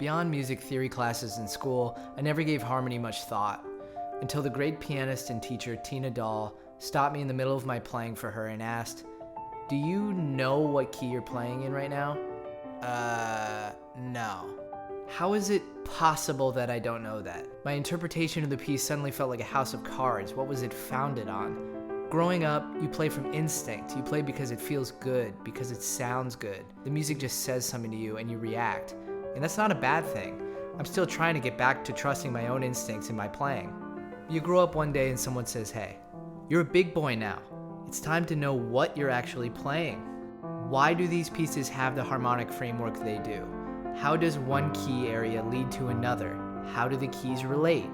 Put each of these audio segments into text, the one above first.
Beyond music theory classes in school, I never gave harmony much thought, until the great pianist and teacher Tina Dahl stopped me in the middle of my playing for her and asked, "Do you know what key you're playing in right now?" No. How is it possible that I don't know that? My interpretation of the piece suddenly felt like a house of cards. What was it founded on? Growing up, you play from instinct. You play because it feels good, because it sounds good. The music just says something to you and you react. And that's not a bad thing. I'm still trying to get back to trusting my own instincts in my playing. You grow up one day and someone says, "Hey, you're a big boy now. It's time to know what you're actually playing. Why do these pieces have the harmonic framework they do? How does one key area lead to another? How do the keys relate?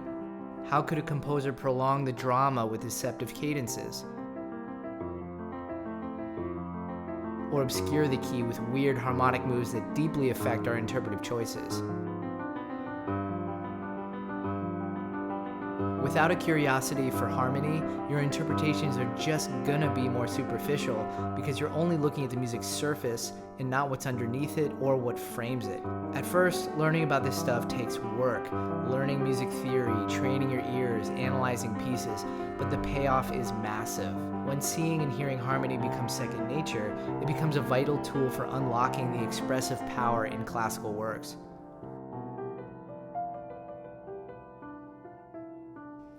How could a composer prolong the drama with deceptive cadences? Or obscure the key with weird harmonic moves that deeply affect our interpretive choices?" Without a curiosity for harmony, your interpretations are just gonna be more superficial because you're only looking at the music's surface and not what's underneath it or what frames it. At first, learning about this stuff takes work, learning music theory, training your ears, analyzing pieces, but the payoff is massive. When seeing and hearing harmony becomes second nature, it becomes a vital tool for unlocking the expressive power in classical works.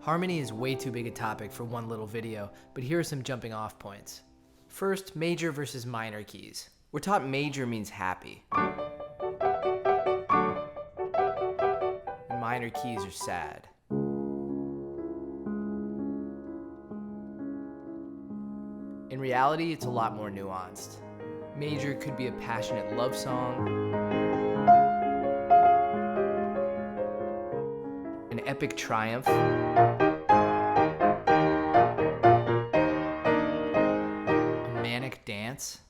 Harmony is way too big a topic for one little video, but here are some jumping off points. First, major versus minor keys. We're taught major means happy, and minor keys are sad. In reality, it's a lot more nuanced. Major could be a passionate love song, an epic triumph, a manic dance,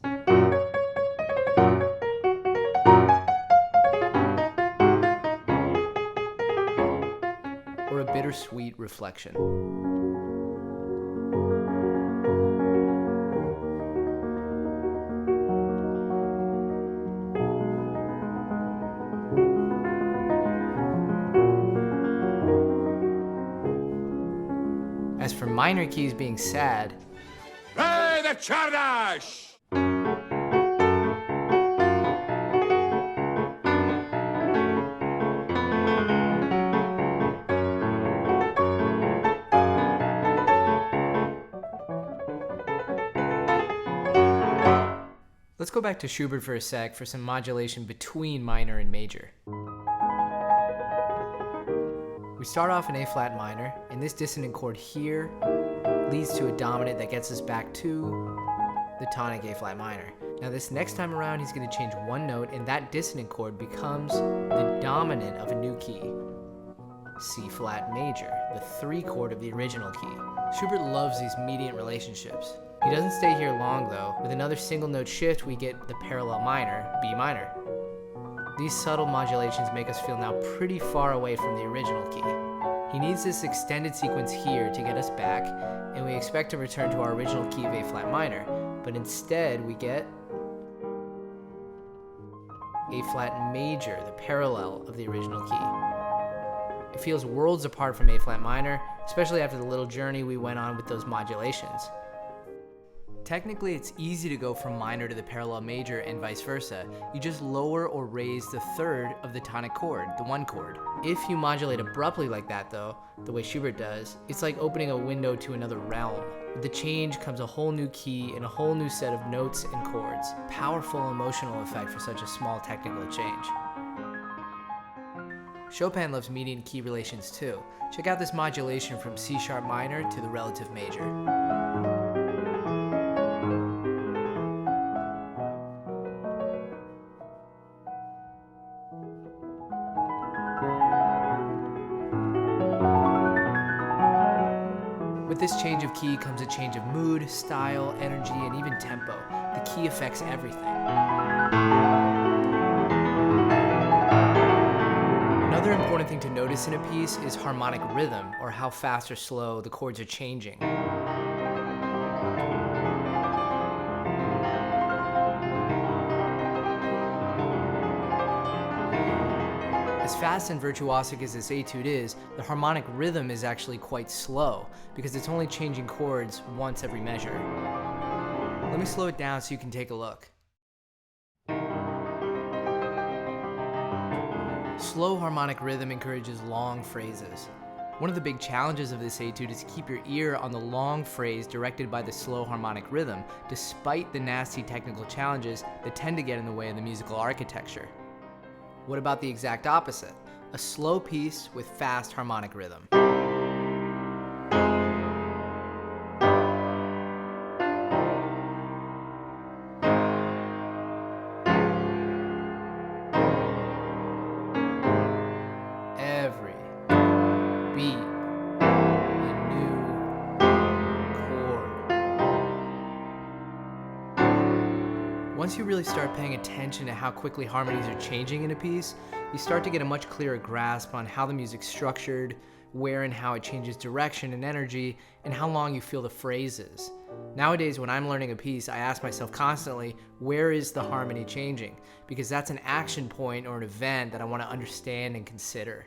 or a bittersweet reflection. As for minor keys being sad, Play the Chardash! let's go back to Schubert for a sec for some modulation between minor and major. We start off in A-flat minor, and this dissonant chord here leads to a dominant that gets us back to the tonic A-flat minor. Now this next time around, he's going to change one note, and that dissonant chord becomes the dominant of a new key, C-flat major, the 3 chord of the original key. Schubert loves these mediant relationships. He doesn't stay here long though. With another single note shift, we get the parallel minor, B minor. These subtle modulations make us feel now pretty far away from the original key. He needs this extended sequence here to get us back, and we expect to return to our original key of A-flat minor, but instead we get A-flat major, the parallel of the original key. It feels worlds apart from A-flat minor, especially after the little journey we went on with those modulations. Technically, it's easy to go from minor to the parallel major and vice versa. You just lower or raise the 3rd of the tonic chord, the 1 chord. If you modulate abruptly like that though, the way Schubert does, it's like opening a window to another realm. With the change comes a whole new key and a whole new set of notes and chords. Powerful emotional effect for such a small technical change. Chopin loves mediant key relations too. Check out this modulation from C sharp minor to the relative major. With this change of key comes a change of mood, style, energy, and even tempo. The key affects everything. Another important thing to notice in a piece is harmonic rhythm, or how fast or slow the chords are changing. As fast and virtuosic as this etude is, the harmonic rhythm is actually quite slow because it's only changing chords once every measure. Let me slow it down so you can take a look. Slow harmonic rhythm encourages long phrases. One of the big challenges of this etude is to keep your ear on the long phrase directed by the slow harmonic rhythm, despite the nasty technical challenges that tend to get in the way of the musical architecture. What about the exact opposite? A slow piece with fast harmonic rhythm. Every beat, a new chord. Once you really start paying attention to how quickly harmonies are changing in a piece, you start to get a much clearer grasp on how the music's structured, where and how it changes direction and energy, and how long you feel the phrases. Nowadays, when I'm learning a piece, I ask myself constantly, where is the harmony changing? Because that's an action point or an event that I want to understand and consider.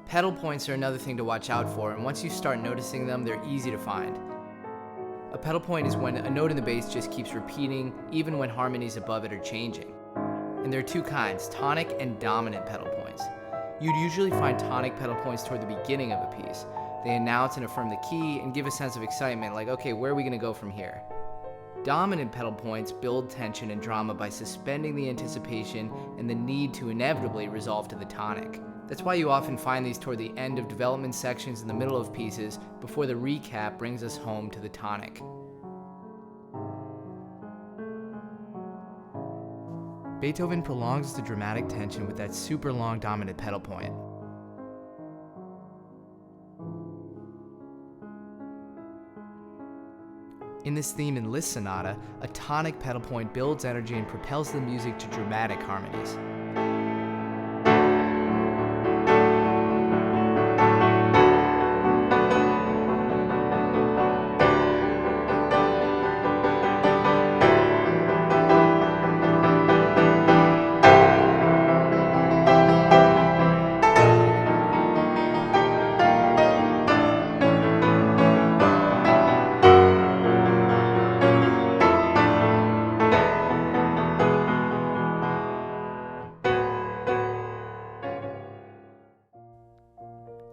Pedal points are another thing to watch out for, and once you start noticing them, they're easy to find. A pedal point is when a note in the bass just keeps repeating, even when harmonies above it are changing. And there are two kinds, tonic and dominant pedal points. You'd usually find tonic pedal points toward the beginning of a piece. They announce and affirm the key and give a sense of excitement, like, okay, where are we going to go from here? Dominant pedal points build tension and drama by suspending the anticipation and the need to inevitably resolve to the tonic. That's why you often find these toward the end of development sections in the middle of pieces before the recap brings us home to the tonic. Beethoven prolongs the dramatic tension with that super long dominant pedal point. In this theme in Liszt Sonata, a tonic pedal point builds energy and propels the music to dramatic harmonies.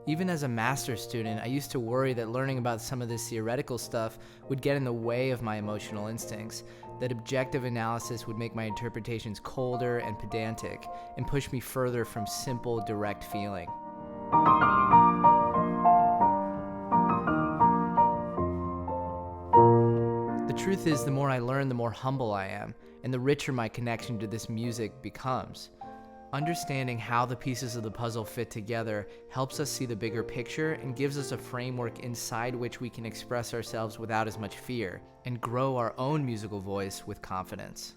Even as a master's student, I used to worry that learning about some of this theoretical stuff would get in the way of my emotional instincts, that objective analysis would make my interpretations colder and pedantic, and push me further from simple, direct feeling. The truth is, the more I learn, the more humble I am, and the richer my connection to this music becomes. Understanding how the pieces of the puzzle fit together helps us see the bigger picture and gives us a framework inside which we can express ourselves without as much fear and grow our own musical voice with confidence.